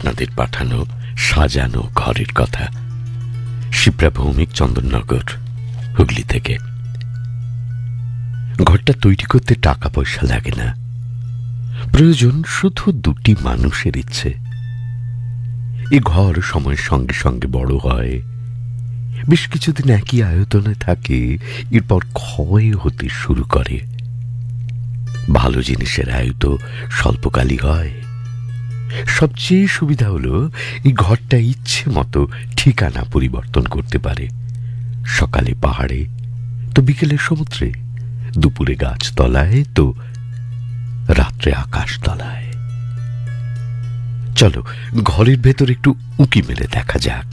আপনাদের পাঠানো সাজানো ঘরের কথা। শিপ্রা ভৌমিক, চন্দননগর, হুগলি থেকে। ঘরটা তৈরি করতে টাকা পয়সা লাগে না, প্রয়োজন শুধু দুটি মানুষের ইচ্ছে। এ ঘর সময়ের সঙ্গে সঙ্গে বড় হয়, বেশ কিছুদিন একই আয়তনে থাকে, এরপর ক্ষয় হতে শুরু করে। ভালো জিনিসের আয়ু তো স্বল্পকালই হয়। সবচেয়ে সুবিধা হলো এই ঘরটা ইচ্ছে মতো ঠিকানা পরিবর্তন করতে পারে। সকালে পাহাড়ে, তো বিকেলে সমুদ্রে, দুপুরে গাছতলায়, তো রাত্রে আকাশতলায়। চলো ঘরের ভেতর একটু উঁকি মেরে দেখা যাক।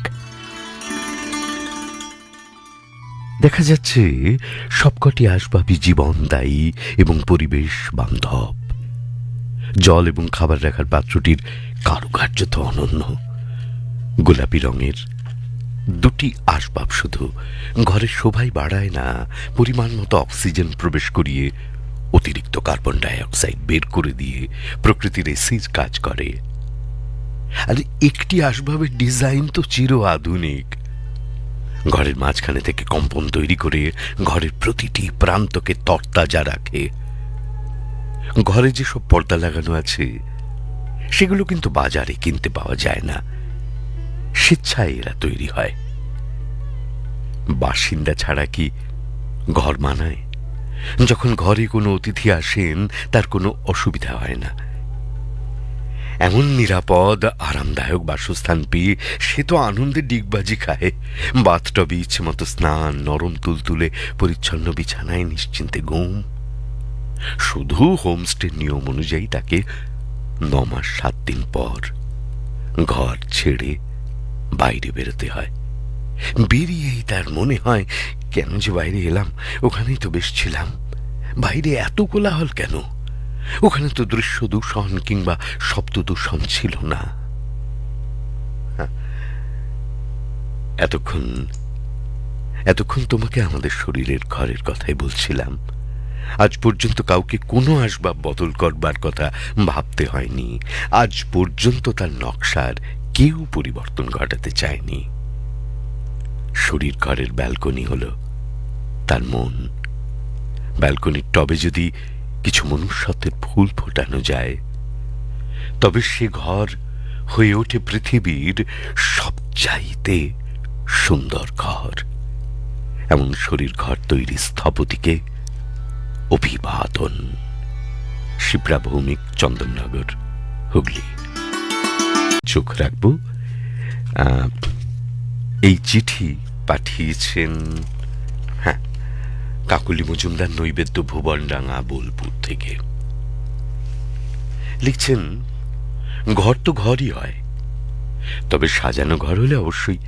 দেখা যাচ্ছে সবকটি আসবাবই জীবনদায়ী এবং পরিবেশ বান্ধব। জল এবং খাবার রাখার পাত্রটির কারুকার্য তো অনন্য। গোলাপি রঙের দুটি আসবাব শুধু ঘরের শোভাই বাড়ায় না, পরিমাণ মতো অক্সিজেন প্রবেশ করিয়ে অতিরিক্ত কার্বন ডাই অক্সাইড বের করে দিয়ে প্রকৃতির এসির কাজ করে। আর একটি আসবাবের ডিজাইন তো চির আধুনিক। ঘরের মাঝখানে থেকে কম্পন তৈরি করে ঘরের প্রতিটি প্রান্তকে তরতাজা রাখে। ঘরে যেসব পর্দা লাগানো আছে সেগুলো কিন্তু বাজারে কিনতে পাওয়া যায় না, স্বেচ্ছায় এরা তৈরি হয়। বাসিন্দা ছাড়া কি ঘর মানায়? যখন ঘরে কোনো অতিথি আসেন তার কোনো অসুবিধা হয় না। এমন নিরাপদ আরামদায়ক বাসস্থান পেয়ে সে তো আনন্দে ডিগবাজি খায়। বাথটবে ইচ্ছে মতো স্নান, নরম তুলতুলে পরিচ্ছন্ন বিছানায় নিশ্চিন্তে ঘুম। শুধু হোমস্টের নিয়ম অনুযায়ী তাকে 9 মাস 7 দিন পর ঘর ছেড়ে বাইরে বেরোতে হয়। বেরিয়েই তার মনে হয়, কেন যে বাইরে এলাম, ওখানেই তো বেশ ছিলাম। বাইরে এত কোলাহল কেন? ওখানে তো দৃশ্য দূষণ কিংবা শব্দ দূষণ ছিল না। এতক্ষণ তোমাকে আমাদের শরীরের ঘরের কথাই বলছিলাম। আজ পর্যন্ত কাউকে কোনো আসবাব বদল করবার কথা ভাবতে হয়নি। আজ পর্যন্ত তার নকশার কেউ পরিবর্তন ঘটাতে চায়নি। শরীর ঘরের ব্যালকনি হলো তার মন। ব্যালকনির টবে যদি কিছু মনুষ্যত্বের ফুল ফোটানো যায়, তবে সে ঘর হয়ে ওঠে পৃথিবীর সবচাইতে সুন্দর ঘর। এমন শরীর ঘর তৈরি স্থপতিকে অভিবাদন। শিপ্রা ভৌমিক, চন্দননগর, হুগলি। চোখ রাখবো। এই চিঠি পাঠিয়েছেন কাকলি মজুমদার, নৈবেদ্য, ভুবনডাঙ্গা, বোলপুর থেকে। লিখছেন, ঘর তো ঘরই হয়, তবে সাজানো ঘর হলে অবশ্যই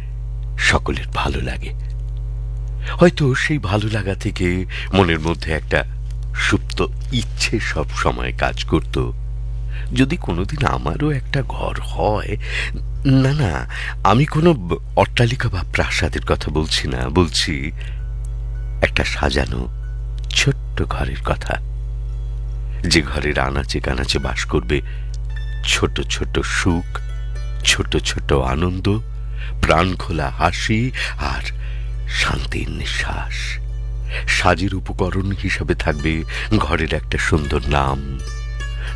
সকলের ভালো লাগে। হয়তো সেই ভালো লাগা থেকে মনের মধ্যে একটা সুপ্ত ইচ্ছে সব সময় কাজ করত, যদি কোনোদিন আমারও একটা ঘর হয়। না, আমি কোনো অট্টালিকা বা প্রাসাদের কথা বলছি না, বলছি একটা সাজানো ছোট্ট ঘরের কথা, যে ঘরের আনাচে কানাচে বাস করবে ছোট ছোট সুখ, ছোট ছোট আনন্দ, প্রাণ খোলা হাসি আর শান্তির নিঃশ্বাস। সাজের উপকরণ হিসাবে থাকবে ঘরের একটা সুন্দর নাম,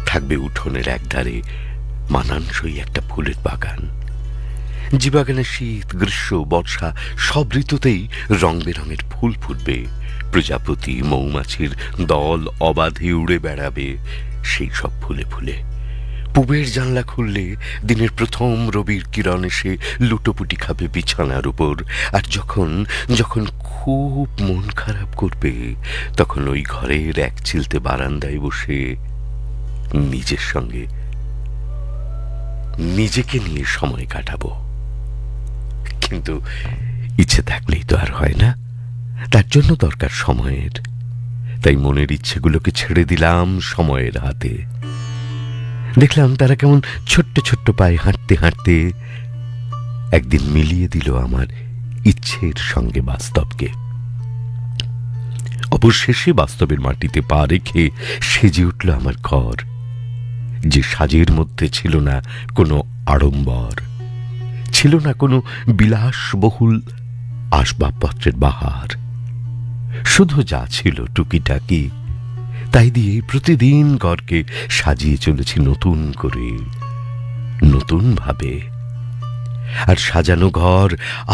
থাকবে উঠোনের একধারে মানানসই একটা ফুলের বাগান, যে বাগানে শীত, গ্রীষ্ম, বর্ষা সব ঋতুতেই রং বেরঙের ফুল ফুটবে। প্রজাপতি, মৌমাছির দল অবাধে উড়ে বেড়াবে সেই সব ফুলে ফুলে। পুবের জানলা খুললে দিনের প্রথম রবির কিরণ এসে লুটোপুটি খাবে বিছানার উপর। আর যখন যখন খুব মন খারাপ করবে, তখন ওই ঘরের এক চিলতে বারান্দায় বসে নিজের সঙ্গে নিজেকে নিয়ে সময় কাটাবো। কিন্তু ইচ্ছে থাকলেই তো আর হয় না, তার জন্য দরকার সময়ের। তাই মনের ইচ্ছেগুলোকে ছেড়ে দিলাম সময়ের হাতে। দেখলাম তারা কেমন ছোট্ট ছোট্ট পায়ে হাঁটতে হাঁটতে একদিন মিলিয়ে দিল আমার ইচ্ছের সঙ্গে বাস্তবকে। অবশেষে বাস্তবের মাটিতে পা রেখে সেজে উঠল আমার ঘর। যে সাজের মধ্যে ছিল না কোনো আড়ম্বর, ছিল না কোনো বিলাসবহুল আসবাবপত্রের বাহার, শুধু যা ছিল টুকিটাকি, তাই দিয়ে প্রতিদিন ঘরকে সাজিয়ে চলেছি নতুন করে, নতুন ভাবে। আর সাজানো ঘর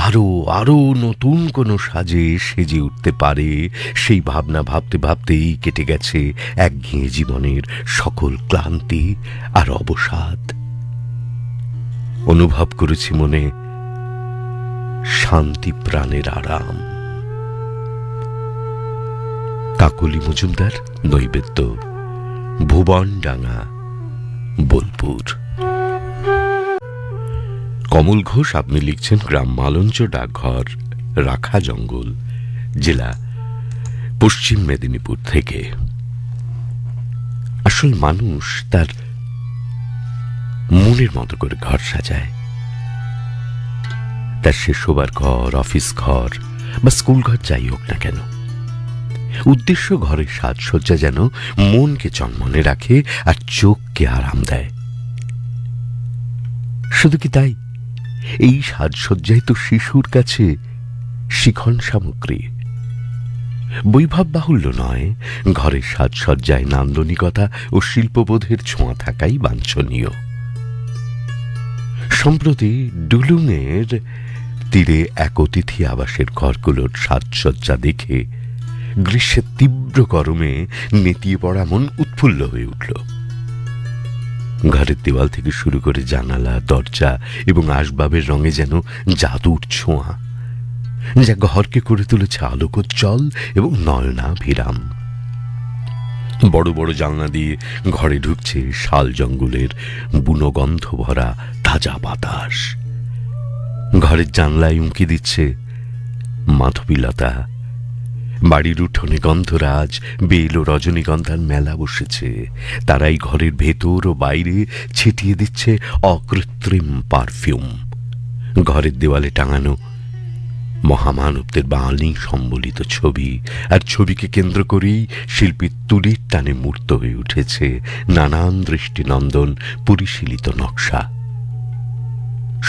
আরো আরো নতুন কোনো সাজে সেজে উঠতে পারে, সেই ভাবনা ভাবতে ভাবতেই কেটে গেছে একঘেয়ে জীবনের সকল ক্লান্তি আর অবসাদ। অনুভব করেছি মনে শান্তি, প্রাণের আরাম। কাকলি মজুমদার, নৈবেদ্য, ভুবনডাঙ্গা, বোলপুর। কমল ঘোষ, আপনি লিখছেন গ্রাম মালঞ্চ, ডাকঘর রাখা জঙ্গল, জেলা পশ্চিম মেদিনীপুর থেকে। আসল মানুষ তার মনের মতো করে ঘর সাজায়। তার সে শোবার ঘর, অফিস ঘর বা স্কুল ঘর যাই হোক না কেন, উদ্দেশ্য ঘরের সাজসজ্জা যেন মনকে চনমনে রাখে আর চোখকে আরাম দেয়। শুধু কি তাই, এই সাজসজ্জাই তো শিশুর কাছে শিখন সামগ্রী। বৈভব বাহুল্য নয়, ঘরের সাজসজ্জায় নান্দনিকতা ও শিল্পবোধের ছোঁয়া থাকাই বাঞ্ছনীয়। সম্প্রতি ডুলুংয়ের তীরে এক অতিথি আবাসের ঘরগুলোর সাজসজ্জা দেখে গ্রীষ্মের তীব্র গরমে নেতিয়ে পড়া মন উৎফুল্ল হয়ে উঠল। ঘরের দেওয়াল থেকে শুরু করে জানালা, দরজা এবং আসবাবের রঙে যেন জাদুর ছোঁয়া, যা ঘরকে করে তুলেছে আলোকোজ্জ্বল এবং নয়নাভিরাম। বড় বড় জানলা দিয়ে ঘরে ঢুকছে শাল জঙ্গলের বুনো গন্ধ ভরা তাজা বাতাস। ঘরের জানলায় উঁকি দিচ্ছে মাধবীলতা। বাড়ির উঠোনে গন্ধরাজ, বেল ও রজনীগন্ধার মেলা বসেছে। তারাই ঘরের ভেতর ও বাইরে ছিটিয়ে দিচ্ছে অকৃত্রিম পারফিউম। ঘরের দেওয়ালে টাঙানো মহামানবদের বাণী সম্বলিত ছবি, আর ছবিকে কেন্দ্র করেই শিল্পীর তুলির টানে মূর্ত হয়ে উঠেছে নানান দৃষ্টিনন্দন পরিশীলিত নকশা।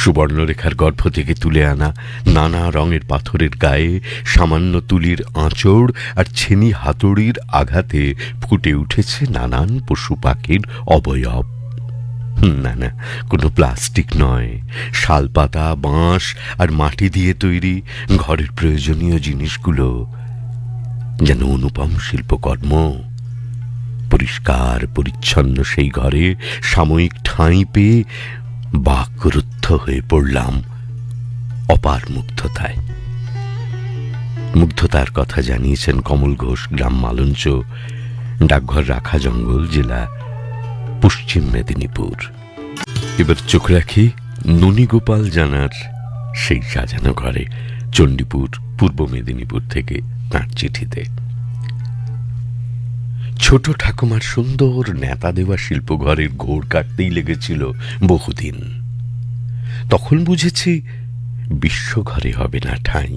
সুবর্ণরেখার গর্ভ থেকে তুলে আনা নানা রঙের পাথরের গায়ে সামান্য তুলির আঁচড় আর ছেনি হাতুড়ির আঘাতে ফুটে উঠেছে নানান পশু পাখির অবয়ব। না না, কোনো প্লাস্টিক নয়, শালপাতা, বাঁশ আর মাটি দিয়ে তৈরি ঘরের প্রয়োজনীয় জিনিসগুলো যেন অনুপম শিল্পকর্ম। পরিষ্কার পরিচ্ছন্ন সেই ঘরে সাময়িক ঠাঁই পেয়ে বাকরুদ্ধ হয়ে পড়লাম অপার মুগ্ধতায়। মুগ্ধতার কথা জানিয়েছেন কমল ঘোষ, গ্রাম মালঞ্চ, ডাকঘর রাখা জঙ্গল, জেলা পশ্চিম মেদিনীপুর। এবার চোখ রাখি ননীগোপাল জানার সেই সাজানো ঘরে, চণ্ডীপুর, পূর্ব মেদিনীপুর থেকে তাঁর চিঠিতে। ছোট ঠাকুমার সুন্দর নেতা দেওয়া শিল্পঘরের ঘোর কাটতেই লেগেছিল বহুদিন। তখন বুঝেছি বিশ্বঘরে হবে না ঠাঁই।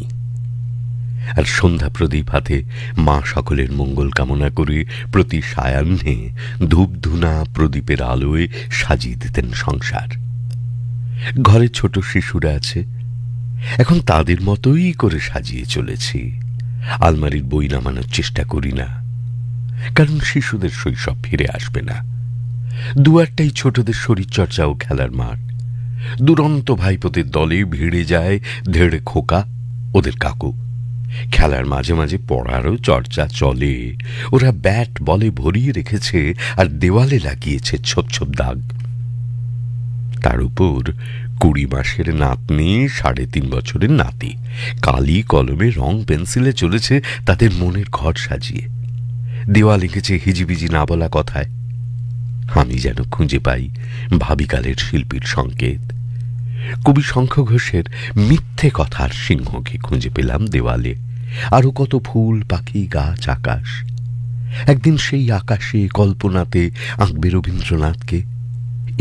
আর সন্ধ্যা প্রদীপ হাতে মা সকলের মঙ্গল কামনা করে প্রতি সায়াহ্নে ধূপধুনা প্রদীপের আলোয় সাজিয়ে দিতেন সংসার। ঘরে ছোট শিশুরা আছে, এখন তাদের মতোই করে সাজিয়ে চলেছি। আলমারির বই নামানোর চেষ্টা করি না, কারণ শিশুদের শৈশব ফিরে আসবে না। দুয়ারটাই ছোটদের শরীরচর্চা ও খেলার মাঠ। দুরন্ত ভাইপোদের দলে ভিড়ে যায় ধেড়ে খোকা, ওদের কাকু। খেলার মাঝে মাঝে পড়ারও চর্চা চলে। ওরা ব্যাট বলে ভরিয়ে রেখেছে আর দেওয়ালে লাগিয়েছে ছোপ ছোপ দাগ। তার উপর 20 মাসের নাতনি, 3.5 বছরের নাতি কালি কলমে রং পেন্সিলে চলেছে তাদের মনের ঘর সাজিয়ে। দেওয়াল লিখেছে হিজিবিজি না বলা কথায়। আমি যেন খুঁজে পাই ভাবিকালের শিল্পীর সংকেত। কবি শঙ্খ ঘোষের মিথ্যে কথার সিংহকে খুঁজে পেলাম দেওয়ালে। আরো কত ফুল, পাখি, গাছ, আকাশ। একদিন সেই আকাশে কল্পনাতে আঁকবে রবীন্দ্রনাথকে।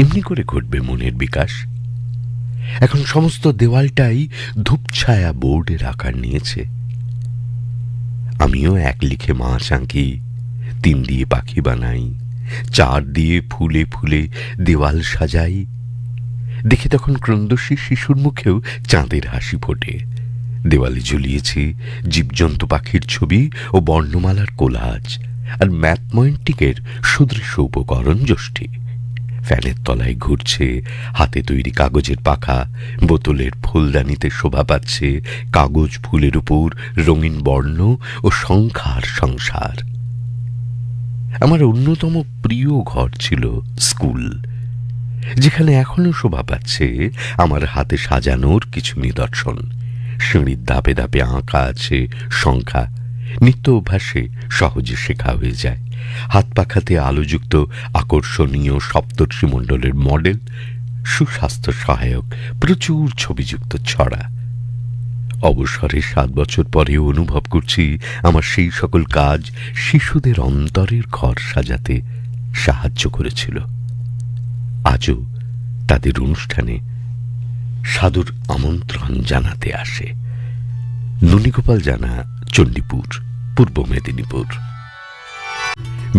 এমনি করে ঘটবে মনের বিকাশ। এখন সমস্ত দেওয়ালটাই ধূপছায়া বোর্ডের আকার নিয়েছে। আমিও 1 লিখে মাছ আঁকি, 3 দিয়ে পাখি বানাই, চার দিয়ে ফুলে ফুলে দেওয়াল সাজাই। দেখি তখন ক্রন্দশী শিশুর মুখেও চাঁদের হাসি ফোটে। দেওয়ালে ঝুলিয়েছি জীবজন্তু পাখির ছবি ও বর্ণমালার কোলাজ, আর ম্যাথময়েন্টিকের সুদৃশ্য উপকরণ যষ্টি। ফ্যানের তলায় ঘুরছে হাতে তৈরি কাগজের পাখা, বোতলের ফুলদানিতে শোভা পাচ্ছে কাগজ ফুলের উপর রঙিন বর্ণ ও সংখ্যার সংসার। আমার অন্যতম প্রিয় ঘর ছিল স্কুল, যেখানে এখনো শোভা পাচ্ছে আমার হাতে সাজানোর কিছু নিদর্শন। সিঁড়ির ধাপে ধাপে আঁকা আছে সংখ্যা, নিত্য অভ্যাসে সহজে শেখা হয়ে যায়। হাত পাখাতে আলোযুক্ত আকর্ষণীয় সপ্তর্ষিমণ্ডলের মডেল, সুস্বাস্থ্য সহায়ক প্রচুর ছবিযুক্ত ছড়া। অবসরে 7 বছর পরেও অনুভব করছি আমার সেই সকল কাজ শিশুদের অন্তরের ঘর সাজাতে সাহায্য করেছিল। আজও তাদের অনুষ্ঠানে সাদর আমন্ত্রণ জানাতে আসে। ননীগোপাল জানা, চণ্ডীপুর, পূর্ব মেদিনীপুর।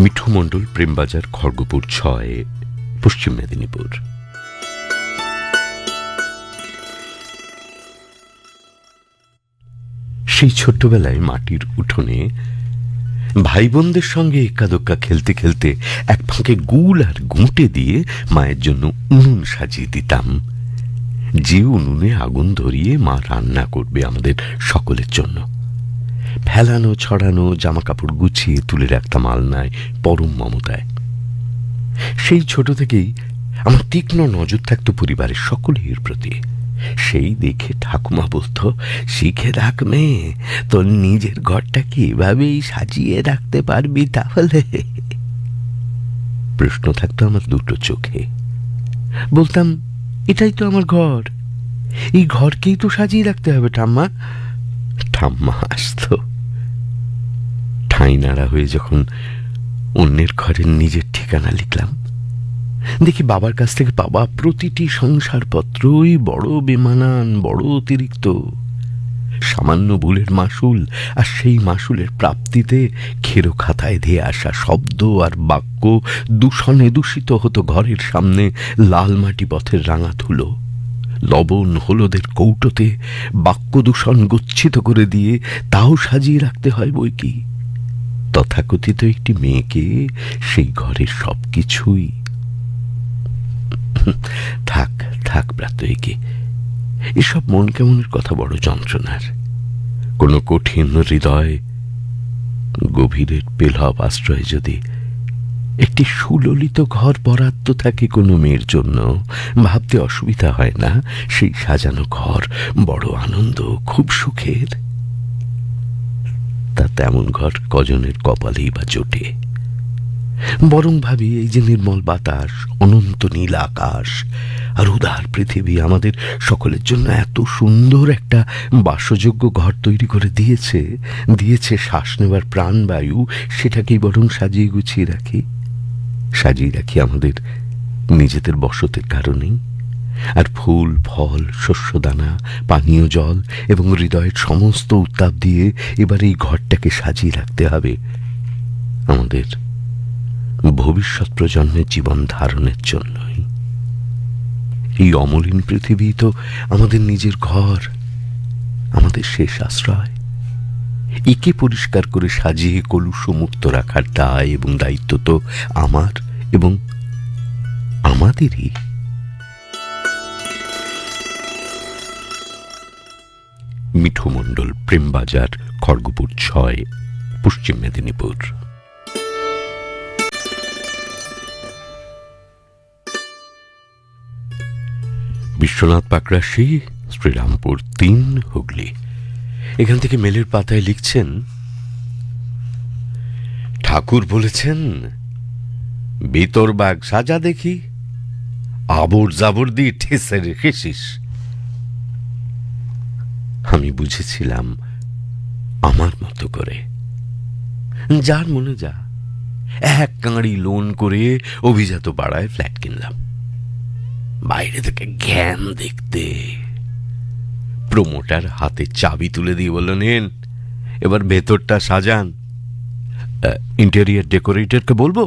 মিঠু মণ্ডল, প্রেমবাজার, খড়গপুর 6, পশ্চিম মেদিনীপুর। সেই ছোট্টবেলায় মাটির উঠোনে ভাই বোনদের সঙ্গে এক্কাদোক্কা খেলতে খেলতে এক ফাঁকে গুল আর গুঁটে দিয়ে মায়ের জন্য উনুন সাজিয়ে দিতাম। যে উনুনে আগুন ধরিয়ে মা রান্না করবে আমাদের সকলের জন্য। ফেলানো ছড়ানো জামা কাপড় গুছিয়ে তুলে রাখতাম আলনায় পরম মমতায়। সেই ছোট থেকেই আমার তীক্ষ্ণ নজর থাকতো পরিবারের সকলের প্রতি। সেই দেখে ঠাকুমা বলতো, শিখে রাখ মেয়ে, তোর নিজের ঘরটাকে এভাবেই সাজিয়ে রাখতে পারবি তাহলে? প্রশ্ন থাকতো আমার দুটো চোখে। বলতাম, এটাই তো আমার ঘর, এই ঘরকেই তো সাজিয়ে রাখতে হবে ঠাম্মা। ঠাম্মা আসতো। ঠাঁই নাড়া হয়ে যখন অন্যের ঘরের নিজের ঠিকানা লিখলাম, দেখি বাবার কাছ থেকে পাওয়া প্রতিটি সংসারপত্রই বড় বেমানান, বড় অতিরিক্ত। সামান্য ভুলের মাসুল, আর সেই মাসুলের প্রাপ্তিতে খেরো খাতায় ধেয়ে আসা শব্দ আর বাক্য দূষণে দূষিত হতো ঘরের সামনে লাল মাটি পথের রাঙা ধুলো। লবণ হলুদের কৌটোতে বাক্য দূষণ গচ্ছিত করে দিয়ে তাও সাজিয়ে রাখতে হয় বই কি। তথাকথিত একটি মেয়েকে সেই ঘরের সবকিছুই। থাক থাক প্রাত্যহিকে, এসব মন কেমনের কথা বড় যন্ত্রণার। কোন কঠিন হৃদয় গভীরের পেলব আশ্রয়ে যদি একটি সুললিত ঘর বরাদ্দ থাকে কোনো মেয়ের জন্য, ভাবতে অসুবিধা হয় না সেই সাজানো ঘর বড় আনন্দ, খুব সুখের। তা তেমন ঘর কজনের কপালেই বা জোটে। বরং ভাবি, এই যে নির্মল বাতাস, অনন্ত নীল আকাশ আর উদার পৃথিবী আমাদের সকলের জন্য এত সুন্দর একটা বাসযোগ্য ঘর তৈরি করে দিয়েছে শ্বাস নেবার প্রাণবায়ু, সেটাকেই বরং সাজিয়ে গুছিয়ে রাখি আমাদের নিজেদের বসতের কারণেই। আর ফুল ফল, শস্যদানা, পানীয় জল এবং হৃদয়ের সমস্ত উত্তাপ দিয়ে এবার এই ঘরটাকে সাজিয়ে রাখতে হবে আমাদের ভবিষ্যৎ প্রজন্মের জীবন ধারণের জন্যই। এই অমলিন পৃথিবী তো আমাদের নিজের ঘর, আমাদের শেষ আশ্রয়। একে পরিষ্কার করে সাজিয়ে কলুষমুক্ত রাখার দায় এবং দায়িত্ব তো আমার এবং আমাদেরই। মিঠু মণ্ডল, প্রেমবাজার, খড়গপুর 6, পশ্চিম মেদিনীপুর। বিশ্বনাথ পাকরাশি, শ্রীরামপুর 3, হুগলি। এখান থেকে মেলের পাতায় লিখছেন, ঠাকুর বলেছেন, ভিতর বাগ সাজা দেখি, আবর জাবর দিয়ে ঠেসে রেখেছিস। আমি বুঝেছিলাম আমার মতো করে, যার মনে যা, এক কাঁড়ি লোন করে অভিজাত পাড়ায় ফ্ল্যাট কিনলাম। বাইরে থেকে জ্ঞান দেখতে প্রমোটার হাতে চাবি তুলে দিয়ে বলল, নেন এবার ভেতরটা সাজান। ইন্টেরিয়ার ডেকোরেটরকে বলবো?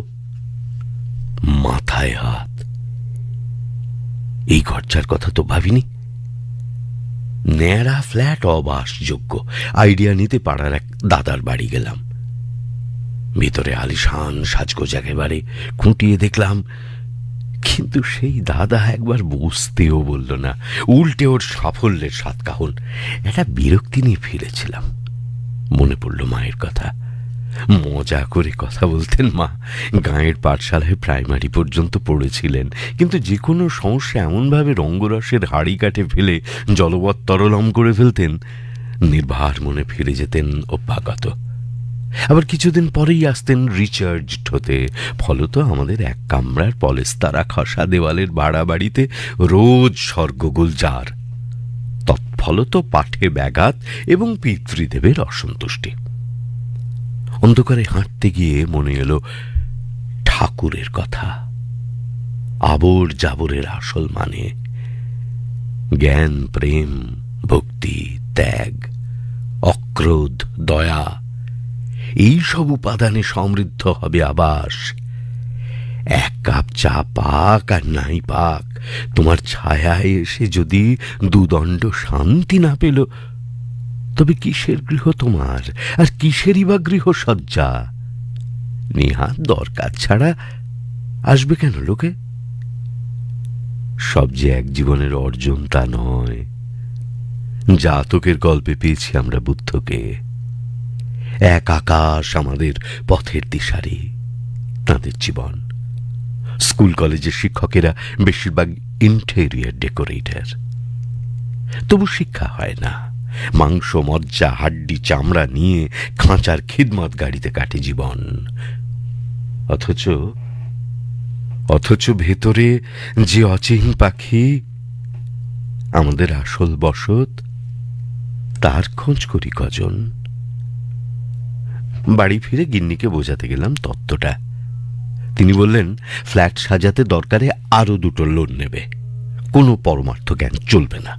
মাথায় হাত। এই খরচার কথা তো ভাবিনি। ন্যাড়া ফ্ল্যাট অবাসযোগ্য। আইডিয়া নিতে পাড়ার এক দাদার বাড়ি গেলাম। ভিতরে আলিশান সাজগোজ একেবারে খুঁটিয়ে দেখলাম, কিন্তু সেই দাদা একবার বুঝতেও বলল না, উল্টে ওর সাফল্যের সাতকাহন। একটা বিরক্তি নিয়ে ফিরেছিলাম। মনে পড়ল মায়ের কথা। মজা করে কথা বলতেন মা। গাঁয়ের পাঠশালায় প্রাইমারি পর্যন্ত পড়েছিলেন, কিন্তু যে কোনো সমস্যা এমনভাবে রঙ্গরসের হাড়ি কাঠে ফেলে জলবৎ তরলম করে ফেলতেন, নির্ভার মনে ফিরে যেতেন অভ্যাগত। আবার কিছুদিন পরেই আসতেন রিচার্জড হতে। ফলত আমাদের এক কামরার পলেস্তারা খসা দেওয়ালের ভাড়া বাড়িতে রোজ শর্গোল জার। তৎফলত পাঠে ব্যাঘাত এবং পিতৃদেবের অসন্তুষ্টি। অন্ধকারে হাঁটতে গিয়ে মনে এলো ঠাকুরের কথা। আবর জাবরের আসল মানে জ্ঞান, প্রেম, ভক্তি, ত্যাগ, অক্রোধ, দয়া, এই সব উপাদানে সমৃদ্ধ হবে আবাস। এক কাপ চা পাক আর নাই পাক, তোমার ছায়ায় এসে যদি দুদণ্ড শান্তি না পেল, তবে কিসের গৃহ তোমার, আর কিসেরই বা গৃহসজ্জা? নিহাত দরকার ছাড়া আসবে কেন লোকে? সব যে এক জীবনের অর্জন তা নয়। জাতকের গল্পে পেয়েছি আমরা বুদ্ধকে। এক আকাশ আমাদের পথের দিশারি, তাঁদের জীবন। স্কুল কলেজের শিক্ষকেরা বেশিরভাগ ইন্টেরিয়র ডেকোরেটর। তবু শিক্ষা হয় না। মাংস, মজ্জা, হাড্ডি, চামড়া নিয়ে খাঁচার খিদমত গাড়িতে কাটে জীবন। অথচ ভেতরে যে অচিন পাখি, আমাদের আসল বসত, তার খোঁজ করি কজন? বাড়ি ফিরে গিন্নিকে বোঝাতে গেলাম তত্ত্বটা। তিনি বললেন, ফ্ল্যাট সাজাতে দরকারে আরো 2টো লোন নেবে, কোনো পরমার্থ জ্ঞান চলবে না।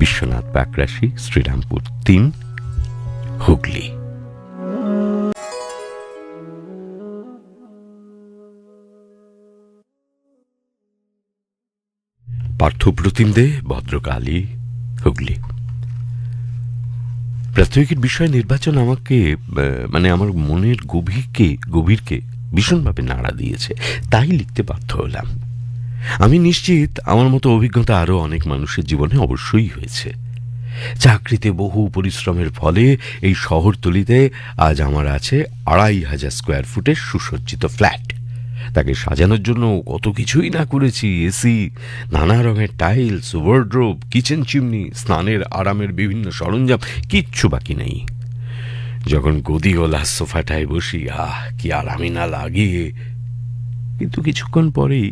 বিশ্বনাথ পাকরাশি, শ্রীরামপুর 3, হুগলি। পার্থপ্রতিম দে, ভদ্রকালী, হুগলি। প্রাথমিকের বিষয় নির্বাচন আমাকে আমার মনের গভীরকে ভীষণভাবে নাড়া দিয়েছে। তাই লিখতে বাধ্য হলাম। আমি নিশ্চিত আমার মতো অভিজ্ঞতা আরো অনেক মানুষের জীবনে অবশ্যই হয়েছে। চাকরিতে বহু পরিশ্রমের ফলে এই শহরতলিতে আজ আমার আছে 2500 স্কোয়ার ফুটের সুসজ্জিত ফ্ল্যাট। তাকে সাজানোর জন্য কত কিছুই না করেছি। এসি, নানা রঙের টাইলস, ওয়ার্ড্রোব, কিচেন চিমনি, স্নানের আরামের বিভিন্ন সরঞ্জাম, কিচ্ছু বাকি নেই। যখন গদিওয়ালা সোফাটায় বসি, কি আরামই না লাগে। কিন্তু কিছুক্ষণ পরেই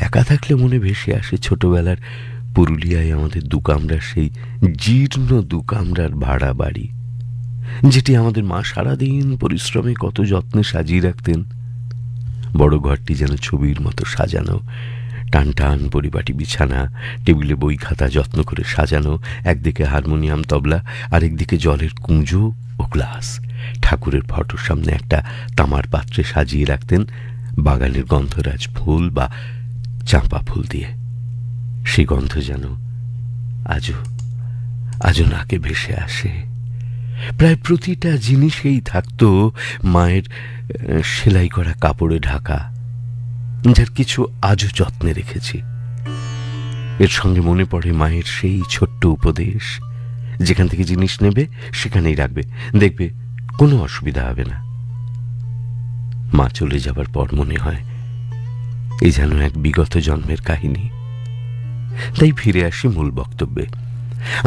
একা থাকলে মনে ভেসে আসে ছোটবেলার পুরুলিয়ায় আমাদের 2 কামরার সেই জীর্ণ 2 কামরার ভাড়া বাড়ি, যেটি আমাদের মা সারাদিন পরিশ্রমে কত যত্নে সাজিয়ে রাখতেন। বড় ঘরটি যেন ছবির মতো সাজানো। টান টান পরিপাটি বিছানা, টেবিলে বই খাতা যত্ন করে সাজানো, একদিকে হারমোনিয়াম, তবলা, আরেকদিকে জলের কুঁজো ও গ্লাস। ঠাকুরের ফটোর সামনে একটা তামার পাত্রে সাজিয়ে রাখতেন বাগানের গন্ধরাজ ফুল বা চাঁপা ফুল দিয়ে। সেই গন্ধ যেন আজও নাকে ভেসে আসে। প্রায় প্রতিটা জিনিসেই থাকতো মায়ের সেলাই করা কাপড়ে ঢাকা, যার কিছু আজও যত্নে রেখেছি। এর সঙ্গে মনে পড়ে মায়ের সেই ছোট্ট উপদেশ, যেখান থেকে জিনিস নেবে সেখানেই রাখবে, দেখবে কোনো অসুবিধা হবে না। মা চলে যাবার পর মনে হয় এই যেন এক বিগত জন্মের কাহিনী। তাই ফিরে আসি মূল বক্তব্যে।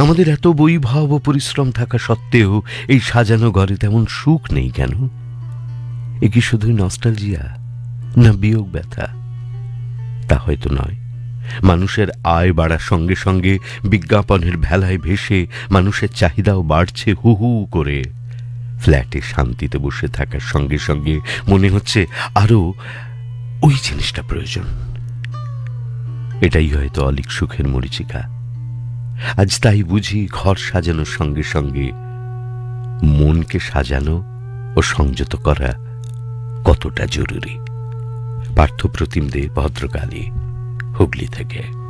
আমাদের এত বৈভব ও পরিশ্রম থাকা সত্ত্বেও এই সাজানো ঘরে তেমন সুখ নেই কেন? এ কি শুধুই নস্টালজিয়া, না বিয়োগ ব্যথা? তা হয়তো নয়। মানুষের আয় বাড়ার সঙ্গে সঙ্গে বিজ্ঞাপনের ভেলায় ভেসে মানুষের চাহিদাও বাড়ছে হু হু করে। ফ্ল্যাটে শান্তিতে বসে থাকার সঙ্গে সঙ্গে মনে হচ্ছে আরো ওই জিনিসটা প্রয়োজন। এটাই হয়তো অলিক সুখের মরীচিকা। আজ তাই বুঝি ঘর সাজানোর সঙ্গে সঙ্গে মনকে সাজানো ও সংযত করা কতটা জরুরি। পার্থপ্রতিম দে, ভদ্রকালী, হুগলি থেকে।